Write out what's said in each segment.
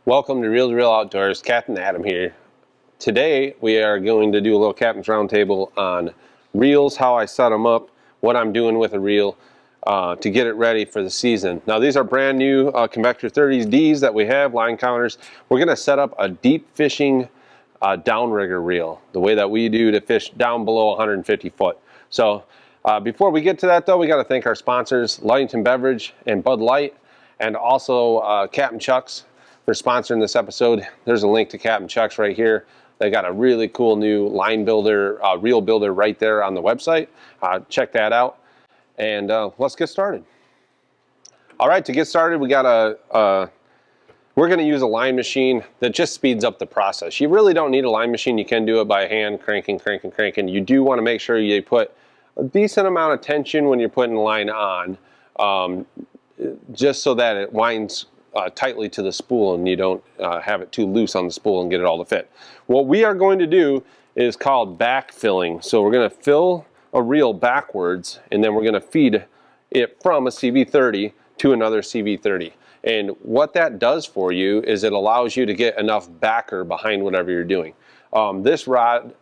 Welcome to Real Outdoors. Captain Adam here. Today we are going to do a little Captain's Roundtable on reels, how I set them up, what I'm doing with a reel to get it ready for the season. Now these are brand new Convector 30Ds that we have, line counters. We're going to set up a deep fishing downrigger reel, the way that we do to fish down below 150 foot. So before we get to that though, we got to thank our sponsors, Ludington Beverage and Bud Light, and also Captain Chuck's for sponsoring this episode. There's a link to Captain Chuck's right here. They got a really cool new line builder, reel builder right there on the website. Check that out. And let's get started. All right, to get started, we got we're going to use a line machine that just speeds up the process. You really don't need a line machine. You can do it by hand, cranking. You do want to make sure you put a decent amount of tension when you're putting the line on, just so that it winds tightly to the spool and you don't have it too loose on the spool and get it all to fit. What we are going to do is called backfilling. So we're going to fill a reel backwards and then we're going to feed it from a CV30 to another CV30. And what that does for you is it allows you to get enough backer behind whatever you're doing. This rod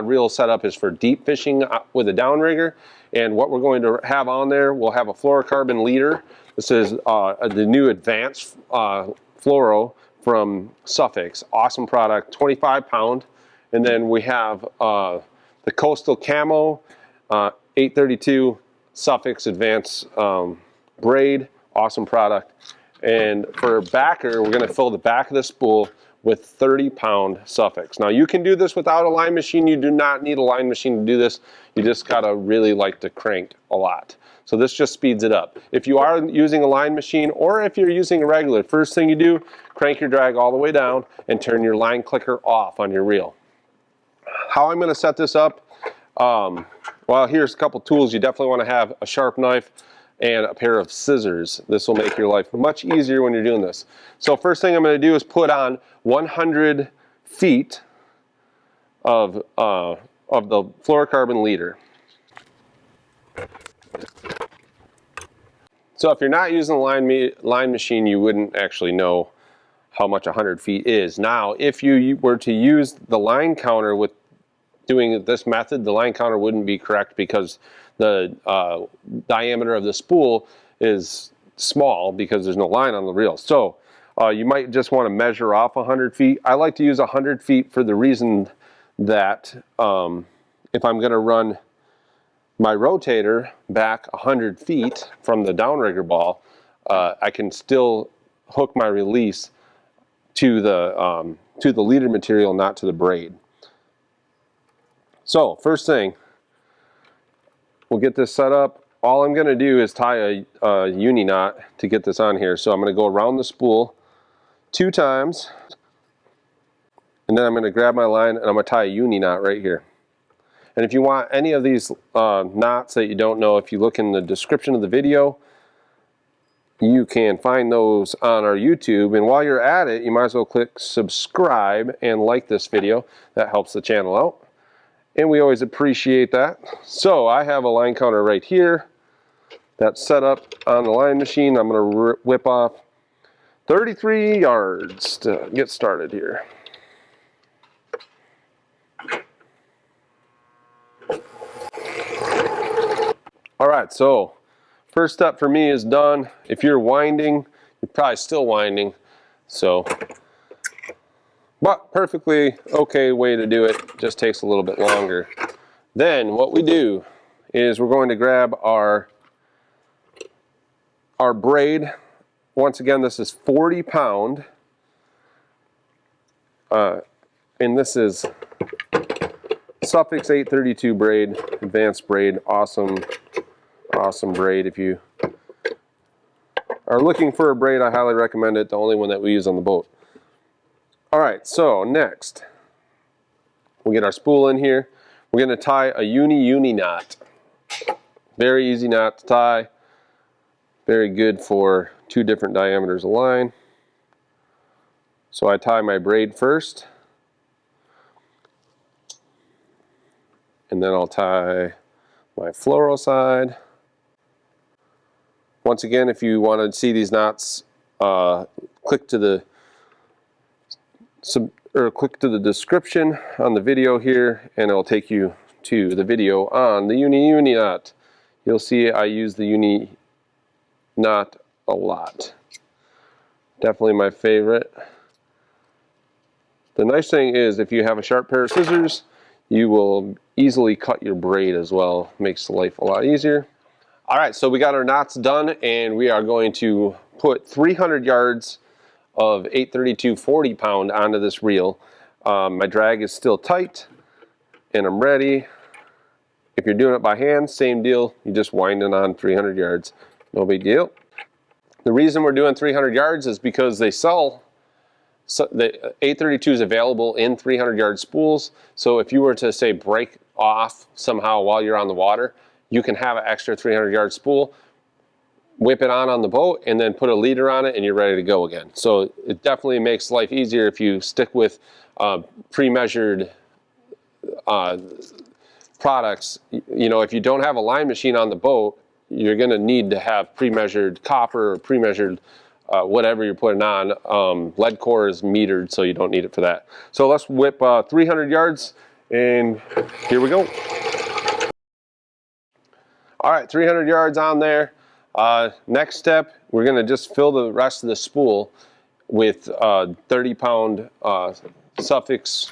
reel setup is for deep fishing with a downrigger, and what we're going to have on there, we'll have a fluorocarbon leader. This is the new advanced fluoro from Suffix. Awesome product, 25 pound. And then we have the Coastal Camo 832 Suffix advanced braid. Awesome product. And for backer, we're going to fill the back of the spool with 30 pound Suffix. Now you can do this without a line machine. You do not need a line machine to do this. You just gotta really like to crank a lot. So this just speeds it up. If you are using a line machine or if you're using a regular, first thing you do, crank your drag all the way down and turn your line clicker off on your reel. How I'm gonna set this up, well, here's a couple tools. You definitely wanna have a sharp knife and a pair of scissors. This will make your life much easier when you're doing this. So first thing I'm going to do is put on 100 feet of the fluorocarbon leader. So if you're not using a line machine, you wouldn't actually know how much 100 feet is. Now, if you were to use the line counter with doing this method, the line counter wouldn't be correct because the diameter of the spool is small because there's no line on the reel. So you might just want to measure off 100 feet. I like to use 100 feet for the reason that if I'm going to run my rotator back 100 feet from the downrigger ball, I can still hook my release to the leader material, not to the braid. So first thing, we'll get this set up. All I'm going to do is tie a uni knot to get this on here. So I'm going to go around the spool 2 times, and then I'm going to grab my line and I'm going to tie a uni knot right here. And if you want any of these knots that you don't know, if you look in the description of the video, you can find those on our YouTube. And while you're at it, you might as well click subscribe and like this video. That helps the channel out. And we always appreciate that. So I have a line counter right here that's set up on the line machine. I'm going to whip off 33 yards to get started here. All right, so first step for me is done. If you're winding, you're probably still winding. So, but perfectly okay way to do it, just takes a little bit longer. Then what we do is we're going to grab our braid. Once again, this is 40 pound. And this is Suffix 832 braid, advanced braid, awesome braid. If you are looking for a braid, I highly recommend it, the only one that we use on the boat. Alright, so next, we'll get our spool in here. We're going to tie a uni knot. Very easy knot to tie. Very good for 2 different diameters of line. So I tie my braid first. And then I'll tie my fluoro side. Once again, if you want to see these knots, click to the or click to the description on the video here, and it'll take you to the video on the uni knot. You'll see I use the uni knot a lot. Definitely my favorite. The nice thing is if you have a sharp pair of scissors, you will easily cut your braid as well. Makes life a lot easier. All right, so we got our knots done, and we are going to put 300 yards of 832 40 pound onto this reel. My drag is still tight, and I'm ready. If you're doing it by hand, same deal. You just wind it on 300 yards. No big deal. The reason we're doing 300 yards is because they sell, so the 832 is available in 300 yard spools. So if you were to say break off somehow while you're on the water, you can have an extra 300 yard spool, whip it on the boat, and then put a leader on it, and you're ready to go again. So it definitely makes life easier if you stick with pre-measured products. You know, if you don't have a line machine on the boat, you're going to need to have pre-measured copper or pre-measured whatever you're putting on. Lead core is metered, so you don't need it for that. So let's whip 300 yards, and here we go. All right, 300 yards on there. Next step, we're going to just fill the rest of the spool with 30 pound suffix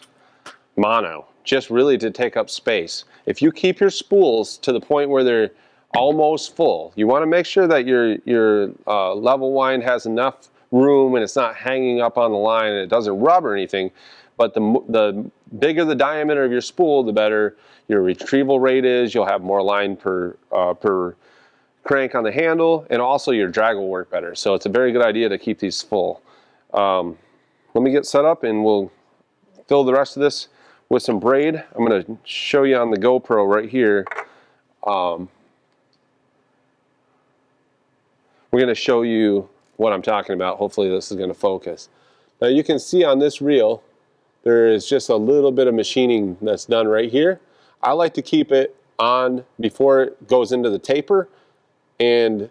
mono, just really to take up space. If you keep your spools to the point where they're almost full, you want to make sure that your level wind has enough room and it's not hanging up on the line and it doesn't rub or anything. But the bigger the diameter of your spool, the better your retrieval rate is. You'll have more line per crank on the handle, and also your drag will work better. So it's a very good idea to keep these full. Let me get set up and we'll fill the rest of this with some braid. I'm going to show you on the GoPro right here. We're going to show you what I'm talking about. Hopefully this is going to focus. Now you can see on this reel there is just a little bit of machining that's done right here. I like to keep it on before it goes into the taper, and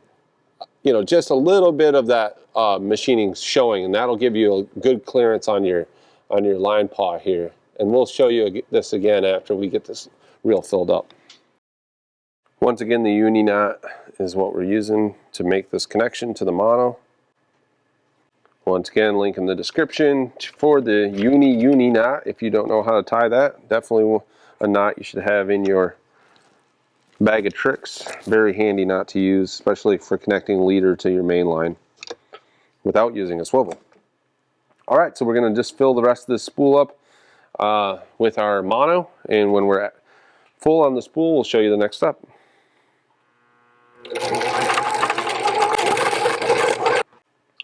you know, just a little bit of that machining showing, and that'll give you a good clearance on your line paw here. And we'll show you this again after we get this reel filled up. Once again, the uni knot is what we're using to make this connection to the mono. Once again, link in the description for the uni knot. If you don't know how to tie that, definitely a knot you should have in your bag of tricks. Very handy knot to use, especially for connecting leader to your main line without using a swivel. All right, so we're going to just fill the rest of this spool up with our mono, and when we're full on the spool, we'll show you the next step.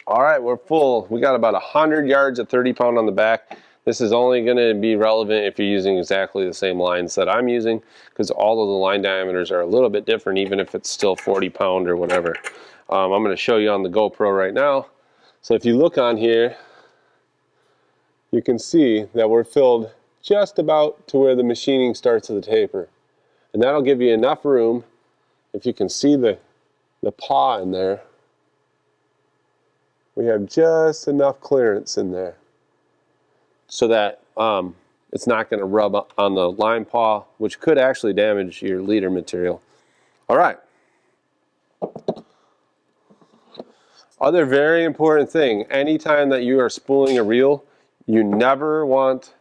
All right, we're full. We got about 100 yards at 30 pound on the back. This is only going to be relevant if you're using exactly the same lines that I'm using, because all of the line diameters are a little bit different, even if it's still 40 pound or whatever. I'm going to show you on the GoPro right now. So if you look on here, you can see that we're filled just about to where the machining starts at the taper. And that'll give you enough room, if you can see the paw in there. We have just enough clearance in there so that it's not going to rub on the line paw, which could actually damage your leader material. All right. Other very important thing, anytime that you are spooling a reel, you never want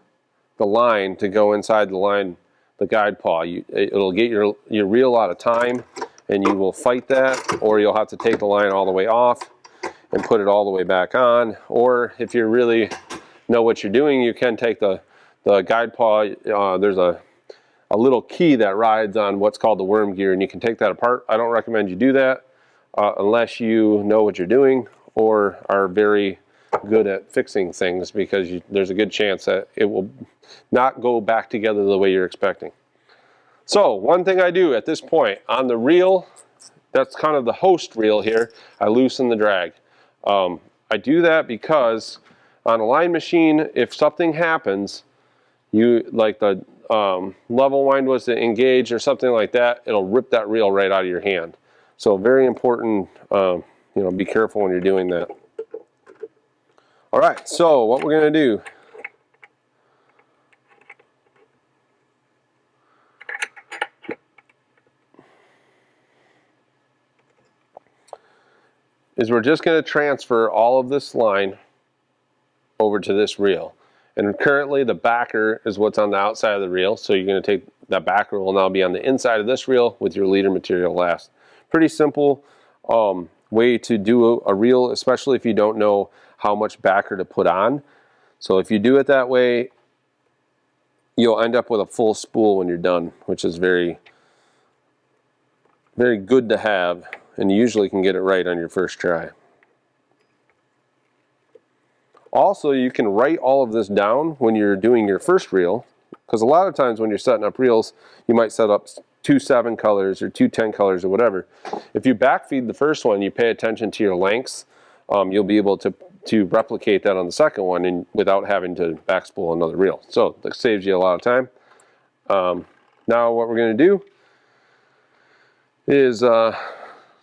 the line to go inside the line, the guide paw. It'll get your reel out of time, and you will fight that, or you'll have to take the line all the way off and put it all the way back on. Or if you really know what you're doing, you can take the guide paw. There's a little key that rides on what's called the worm gear, and you can take that apart. I don't recommend you do that unless you know what you're doing or are very good at fixing things, because there's a good chance that it will not go back together the way you're expecting. So one thing I do at this point on the reel, that's kind of the host reel here, I loosen the drag. I do that because on a line machine, if something happens, like the level wind was to engage or something like that, it'll rip that reel right out of your hand. So very important, you know, be careful when you're doing that. All right, so what we're gonna do is we're just going to transfer all of this line over to this reel. And currently the backer is what's on the outside of the reel, so you're going to take that backer will now be on the inside of this reel with your leader material last. Pretty simple way to do a reel, especially if you don't know how much backer to put on. So if you do it that way, you'll end up with a full spool when you're done, which is very, very good to have, and you usually can get it right on your first try. Also, you can write all of this down when you're doing your first reel, because a lot of times when you're setting up reels, you might set up 2 7 colors or 2 10 colors or whatever. If you backfeed the first one, you pay attention to your lengths, you'll be able to replicate that on the second one and without having to backspool another reel. So that saves you a lot of time. Now what we're going to do is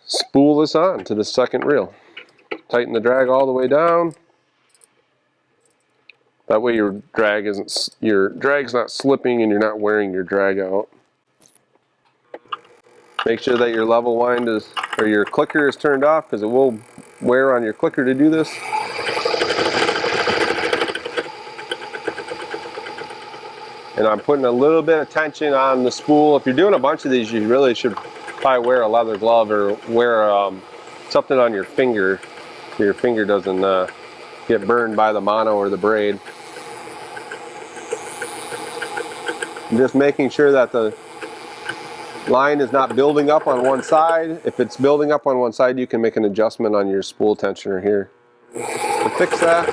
spool this on to the second reel. Tighten the drag all the way down. That way your drag's not slipping and you're not wearing your drag out. Make sure that your level wind or your clicker is turned off, because it will wear on your clicker to do this. And I'm putting a little bit of tension on the spool. If you're doing a bunch of these, you really should probably wear a leather glove or wear something on your finger so your finger doesn't get burned by the mono or the braid. I'm just making sure that the line is not building up on one side. If it's building up on one side, you can make an adjustment on your spool tensioner here to fix that.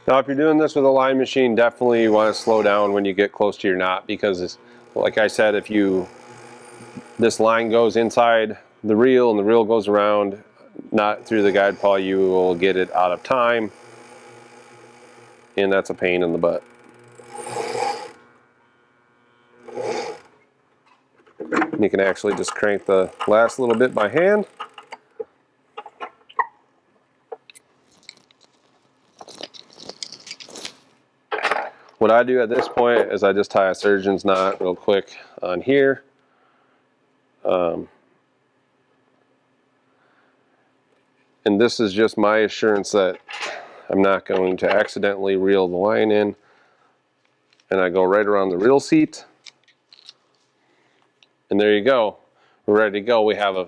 Now, if you're doing this with a line machine, definitely you want to slow down when you get close to your knot, because like I said, if this line goes inside the reel and the reel goes around, not through the guide pawl, you will get it out of time, and that's a pain in the butt. You can actually just crank the last little bit by hand. What I do at this point is I just tie a surgeon's knot real quick on here. And this is just my assurance that I'm not going to accidentally reel the line in. And I go right around the reel seat. And there you go. We're ready to go. We have a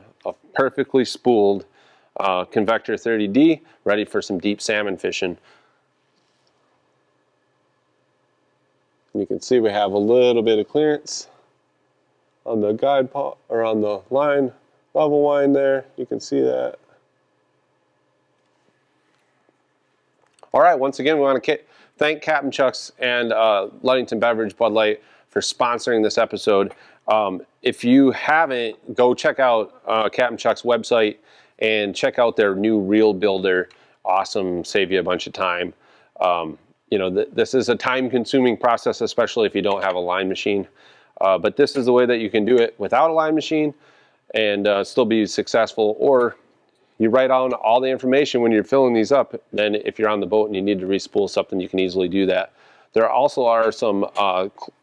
perfectly spooled Convector 30D ready for some deep salmon fishing. And you can see we have a little bit of clearance on the guide pawl, or on the line level wind there. You can see that. All right, once again, we want to thank Captain Chuck's and Ludington Beverage Bud Light for sponsoring this episode. If you haven't, go check out Captain Chuck's website and check out their new reel builder. Awesome, save you a bunch of time. You know, this is a time-consuming process, especially if you don't have a line machine. But this is the way that you can do it without a line machine and still be successful. Or you write down all the information when you're filling these up. Then if you're on the boat and you need to respool something, you can easily do that. There also are some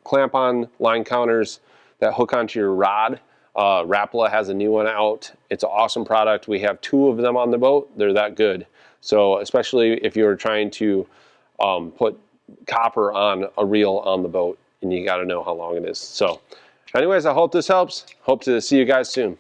clamp-on line counters that hook onto your rod. Rapala has a new one out. It's an awesome product. We have 2 of them on the boat. They're that good. So especially if you're trying to put copper on a reel on the boat, and you got to know how long it is. So anyways, I hope this helps. Hope to see you guys soon.